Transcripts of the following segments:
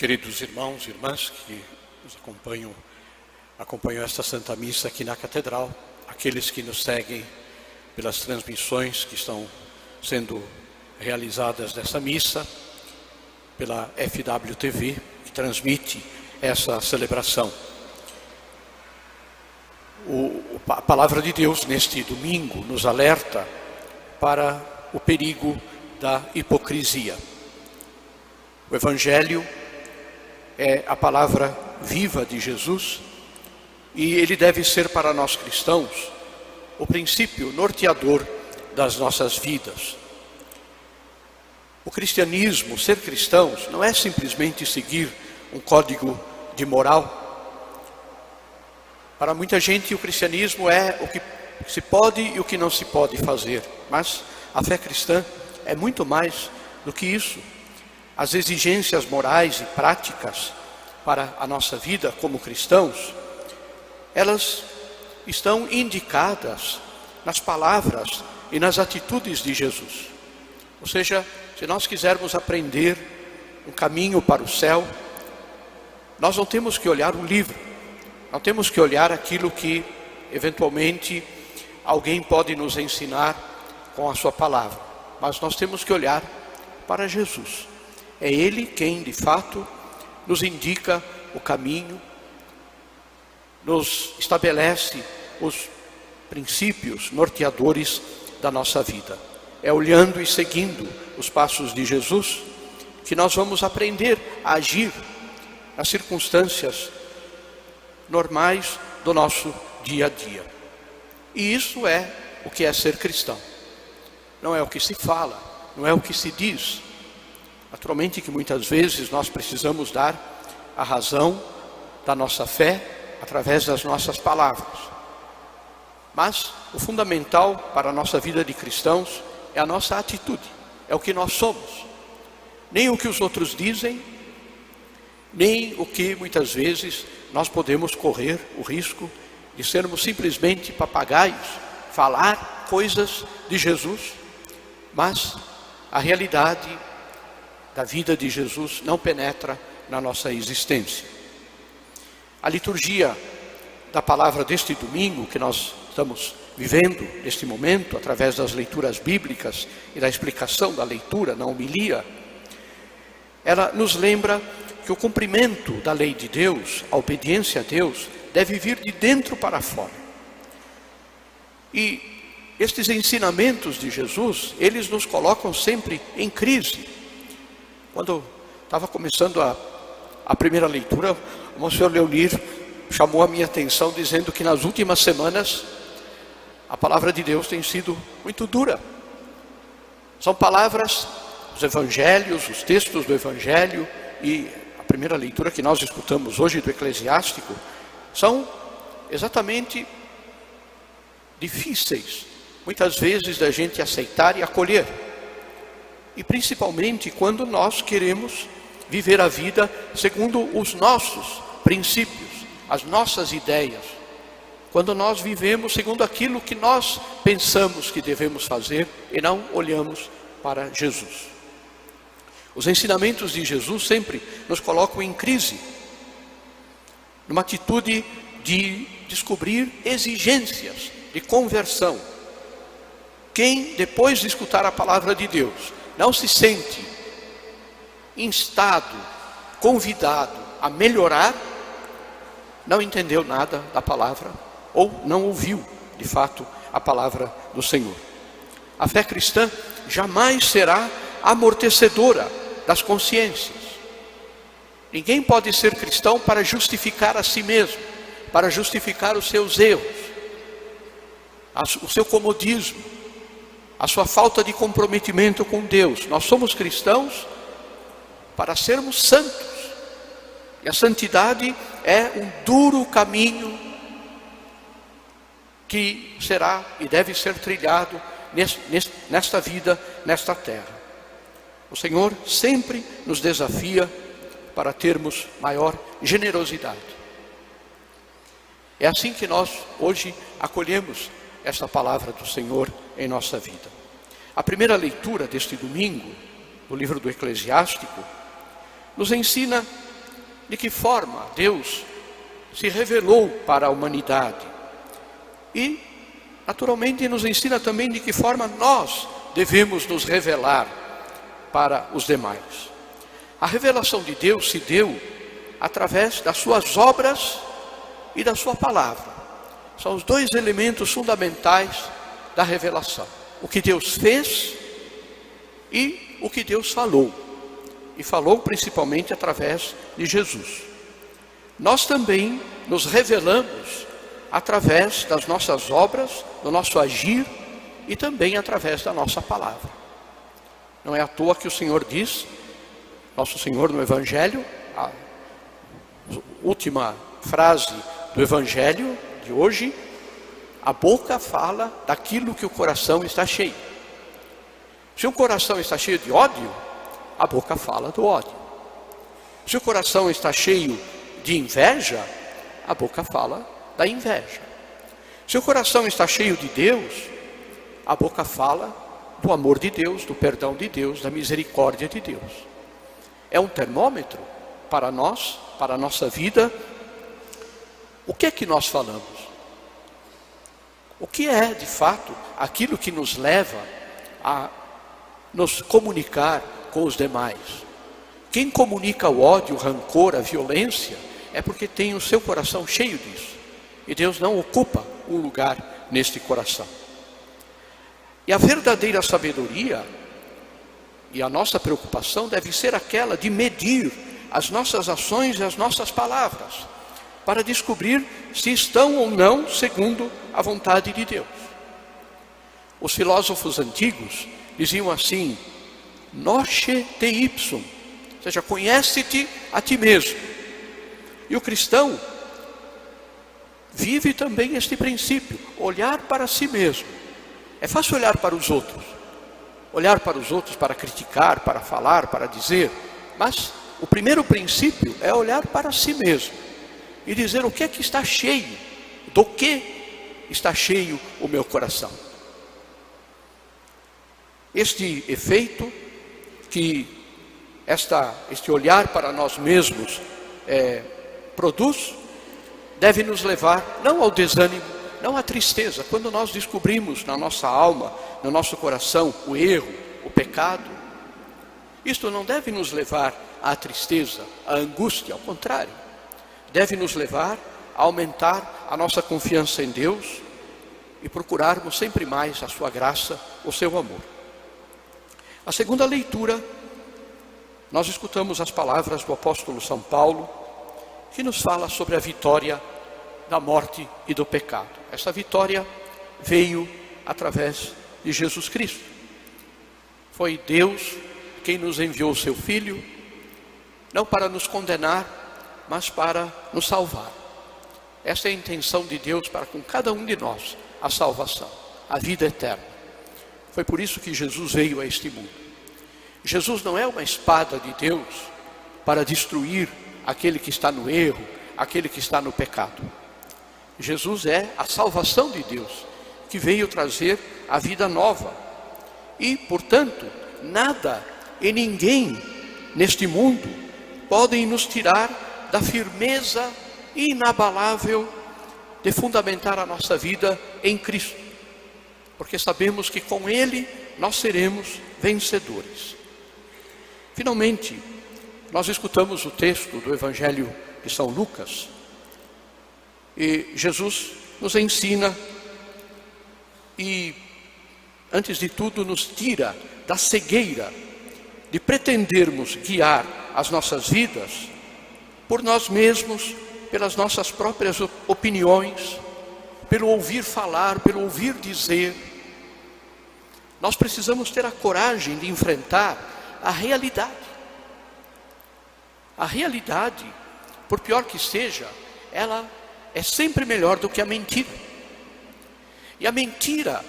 Queridos irmãos e irmãs que nos acompanham esta Santa Missa aqui na Catedral, aqueles que nos seguem pelas transmissões que estão sendo realizadas dessa missa, pela FWTV, que transmite essa celebração. A palavra de Deus neste domingo nos alerta para o perigo da hipocrisia. O Evangelho é a palavra viva de Jesus e ele deve ser para nós cristãos o princípio norteador das nossas vidas. O cristianismo, ser cristãos, não é simplesmente seguir um código de moral. Para muita gente o cristianismo é o que se pode e o que não se pode fazer, mas a fé cristã é muito mais do que isso. As exigências morais e práticas para a nossa vida como cristãos, elas estão indicadas nas palavras e nas atitudes de Jesus. Ou seja, se nós quisermos aprender um caminho para o céu, nós não temos que olhar o livro, não temos que olhar aquilo que eventualmente alguém pode nos ensinar com a sua palavra, mas nós temos que olhar para Jesus. É Ele quem, de fato, nos indica o caminho, nos estabelece os princípios norteadores da nossa vida. É olhando e seguindo os passos de Jesus que nós vamos aprender a agir nas circunstâncias normais do nosso dia a dia. E isso é o que é ser cristão. Não é o que se fala, não é o que se diz. Naturalmente que muitas vezes nós precisamos dar a razão da nossa fé através das nossas palavras. Mas o fundamental para a nossa vida de cristãos é a nossa atitude, é o que nós somos. Nem o que os outros dizem, nem o que muitas vezes nós podemos correr o risco de sermos simplesmente papagaios, falar coisas de Jesus, mas a realidade da vida de Jesus não penetra na nossa existência. A liturgia da palavra deste domingo que nós estamos vivendo neste momento, através das leituras bíblicas e da explicação da leitura na homilia, ela nos lembra que o cumprimento da lei de Deus, a obediência a Deus, deve vir de dentro para fora. E estes ensinamentos de Jesus, eles nos colocam sempre em crise. Quando estava começando a primeira leitura, o Monsenhor Leonir chamou a minha atenção dizendo que nas últimas semanas a palavra de Deus tem sido muito dura. São palavras, os evangelhos, os textos do evangelho e a primeira leitura que nós escutamos hoje do Eclesiástico são exatamente difíceis, muitas vezes da gente aceitar e acolher. E principalmente quando nós queremos viver a vida segundo os nossos princípios, as nossas ideias. Quando nós vivemos segundo aquilo que nós pensamos que devemos fazer e não olhamos para Jesus. Os ensinamentos de Jesus sempre nos colocam em crise, numa atitude de descobrir exigências de conversão. Quem, depois de escutar a palavra de Deus, não se sente instado, convidado a melhorar, não entendeu nada da palavra ou não ouviu, de fato, a palavra do Senhor. A fé cristã jamais será amortecedora das consciências. Ninguém pode ser cristão para justificar a si mesmo, para justificar os seus erros, o seu comodismo, a sua falta de comprometimento com Deus. Nós somos cristãos para sermos santos. E a santidade é um duro caminho que será e deve ser trilhado nesta vida, nesta terra. O Senhor sempre nos desafia para termos maior generosidade. É assim que nós hoje acolhemos esta palavra do Senhor em nossa vida. A primeira leitura deste domingo, do livro do Eclesiástico, nos ensina de que forma Deus se revelou para a humanidade. E, naturalmente, nos ensina também de que forma nós devemos nos revelar para os demais. A revelação de Deus se deu através das suas obras e da sua palavra. São os dois elementos fundamentais da revelação: o que Deus fez e o que Deus falou. E falou principalmente através de Jesus. Nós também nos revelamos através das nossas obras, do nosso agir e também através da nossa palavra. Não é à toa que o Senhor diz, nosso Senhor no Evangelho, a última frase do Evangelho de hoje: a boca fala daquilo que o coração está cheio. Se o coração está cheio de ódio, a boca fala do ódio. Se o coração está cheio de inveja, a boca fala da inveja. Se o coração está cheio de Deus, a boca fala do amor de Deus, do perdão de Deus, da misericórdia de Deus. É um termômetro para nós, para a nossa vida. O que é que nós falamos? O que é, de fato, aquilo que nos leva a nos comunicar com os demais? Quem comunica o ódio, o rancor, a violência, é porque tem o seu coração cheio disso. E Deus não ocupa um lugar neste coração. E a verdadeira sabedoria e a nossa preocupação deve ser aquela de medir as nossas ações e as nossas palavras, para descobrir se estão ou não segundo a vontade de Deus. Os filósofos antigos diziam assim: Noce te ipsum, ou seja, conhece-te a ti mesmo. E o cristão vive também este princípio, olhar para si mesmo. É fácil olhar para os outros, para criticar, para falar, para dizer, mas o primeiro princípio é olhar para si mesmo e dizer o que é que está cheio, do que está cheio o meu coração. Este efeito que este olhar para nós mesmos produz, deve nos levar não ao desânimo, não à tristeza. Quando nós descobrimos na nossa alma, no nosso coração, o erro, o pecado, isto não deve nos levar à tristeza, à angústia, ao contrário. Deve nos levar a aumentar a nossa confiança em Deus e procurarmos sempre mais a sua graça, o seu amor. A segunda leitura, nós escutamos as palavras do apóstolo São Paulo, que nos fala sobre a vitória da morte e do pecado. Essa vitória veio através de Jesus Cristo. Foi Deus quem nos enviou o seu Filho, não para nos condenar, mas para nos salvar. Essa é a intenção de Deus para com cada um de nós, a salvação, a vida eterna. Foi por isso que Jesus veio a este mundo. Jesus não é uma espada de Deus para destruir aquele que está no erro, aquele que está no pecado. Jesus é a salvação de Deus, que veio trazer a vida nova. E, portanto, nada e ninguém neste mundo podem nos tirar da firmeza inabalável de fundamentar a nossa vida em Cristo. Porque sabemos que com Ele nós seremos vencedores. Finalmente, nós escutamos o texto do Evangelho de São Lucas. E Jesus nos ensina e, antes de tudo, nos tira da cegueira de pretendermos guiar as nossas vidas por nós mesmos, pelas nossas próprias opiniões, pelo ouvir falar, pelo ouvir dizer. Nós precisamos ter a coragem de enfrentar a realidade. A realidade, por pior que seja, ela é sempre melhor do que a mentira. E a mentira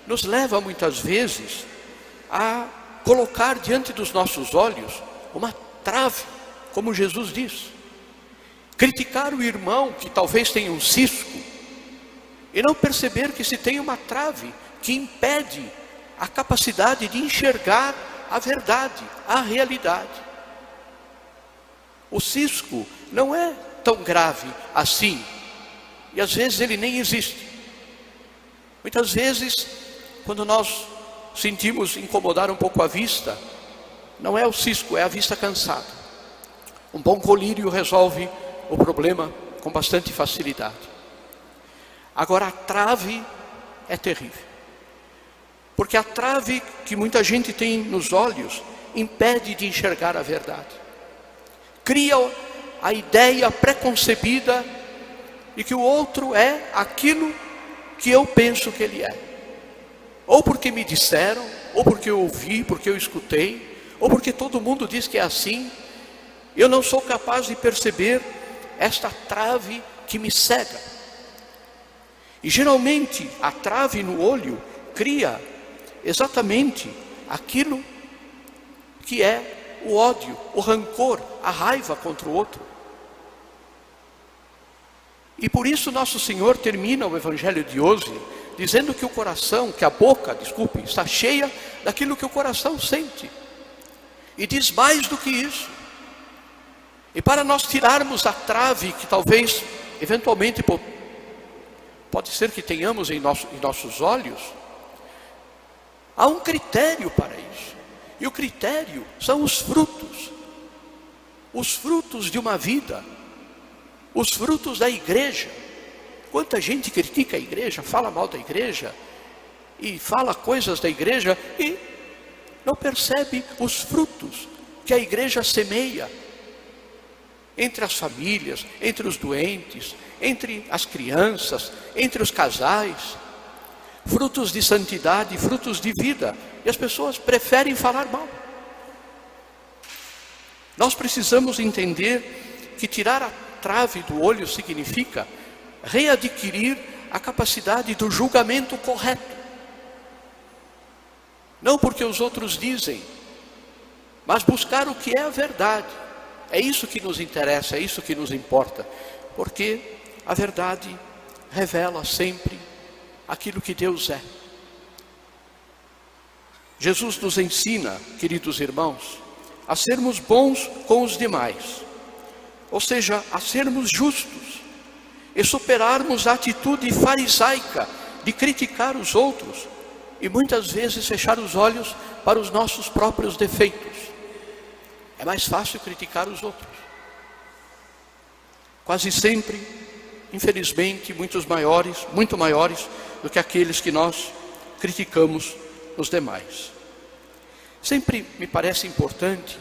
nos leva muitas vezes a colocar diante dos nossos olhos uma trave, como Jesus diz. Criticar o irmão que talvez tenha um cisco e não perceber que se tem uma trave que impede a capacidade de enxergar a verdade, a realidade. O cisco não é tão grave assim, e às vezes ele nem existe. Muitas vezes, quando nós sentimos incomodar um pouco a vista, não é o cisco, é a vista cansada. Um bom colírio resolve o problema com bastante facilidade. Agora, a trave é terrível, porque a trave que muita gente tem nos olhos impede de enxergar a verdade. Cria a ideia preconcebida de que o outro é aquilo que eu penso que ele é. Ou porque me disseram, ou porque eu ouvi, porque eu escutei, ou porque todo mundo diz que é assim. Eu não sou capaz de perceber esta trave que me cega. E geralmente a trave no olho cria exatamente aquilo que é o ódio, o rancor, a raiva contra o outro. E por isso nosso Senhor termina o Evangelho de hoje dizendo que o coração, que a boca, está cheia daquilo que o coração sente. E diz mais do que isso. E para nós tirarmos a trave que talvez, eventualmente, pode ser que tenhamos em nossos olhos, há um critério para isso. E o critério são os frutos de uma vida, os frutos da igreja. Quanta gente critica a igreja, fala mal da igreja, e fala coisas da igreja, e não percebe os frutos que a igreja semeia entre as famílias, entre os doentes, entre as crianças, entre os casais. Frutos de santidade, frutos de vida. E as pessoas preferem falar mal. Nós precisamos entender que tirar a trave do olho significa readquirir a capacidade do julgamento correto. Não porque os outros dizem, mas buscar o que é a verdade. É isso que nos interessa, é isso que nos importa. Porque a verdade revela sempre aquilo que Deus é. Jesus nos ensina, queridos irmãos, a sermos bons com os demais. Ou seja, a sermos justos. E superarmos a atitude farisaica de criticar os outros. E muitas vezes fechar os olhos para os nossos próprios defeitos. É mais fácil criticar os outros. Quase sempre, infelizmente, muito maiores do que aqueles que nós criticamos nos demais. Sempre me parece importante,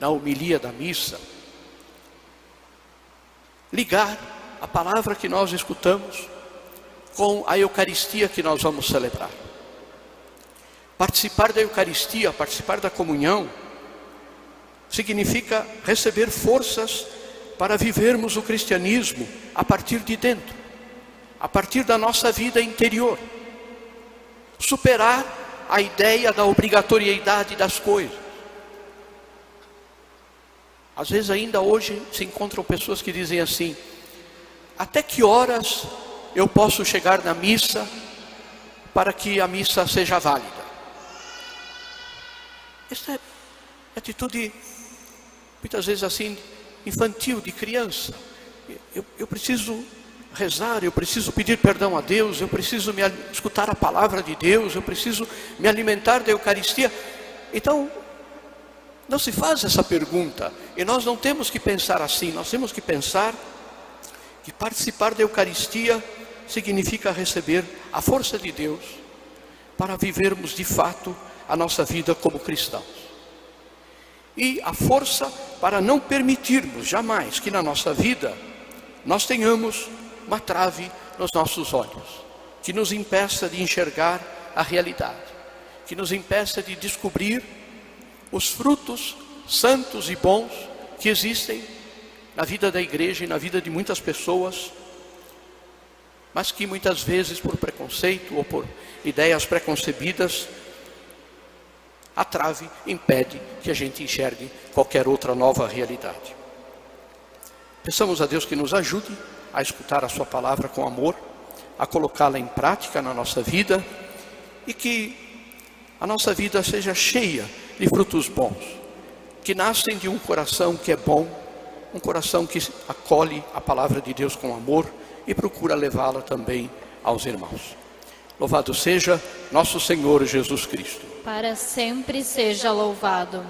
na homilia da missa, ligar a palavra que nós escutamos com a Eucaristia que nós vamos celebrar. Participar da Eucaristia, participar da comunhão, significa receber forças para vivermos o cristianismo a partir de dentro, a partir da nossa vida interior. Superar a ideia da obrigatoriedade das coisas. Às vezes ainda hoje se encontram pessoas que dizem assim: até que horas eu posso chegar na missa para que a missa seja válida? Essa é atitude, muitas vezes assim, infantil, de criança. Eu preciso rezar, eu preciso pedir perdão a Deus, eu preciso escutar a palavra de Deus, eu preciso me alimentar da Eucaristia. Então, não se faz essa pergunta. E nós não temos que pensar assim. Nós temos que pensar que participar da Eucaristia significa receber a força de Deus para vivermos de fato a nossa vida como cristãos. E a força para não permitirmos jamais que na nossa vida nós tenhamos uma trave nos nossos olhos, que nos impeça de enxergar a realidade, que nos impeça de descobrir os frutos santos e bons que existem na vida da igreja e na vida de muitas pessoas, mas que muitas vezes por preconceito ou por ideias preconcebidas, a trave impede que a gente enxergue qualquer outra nova realidade. Peçamos a Deus que nos ajude a escutar a sua palavra com amor, a colocá-la em prática na nossa vida, e que a nossa vida seja cheia de frutos bons, que nascem de um coração que é bom, um coração que acolhe a palavra de Deus com amor e procura levá-la também aos irmãos. Louvado seja nosso Senhor Jesus Cristo. Para sempre seja louvado.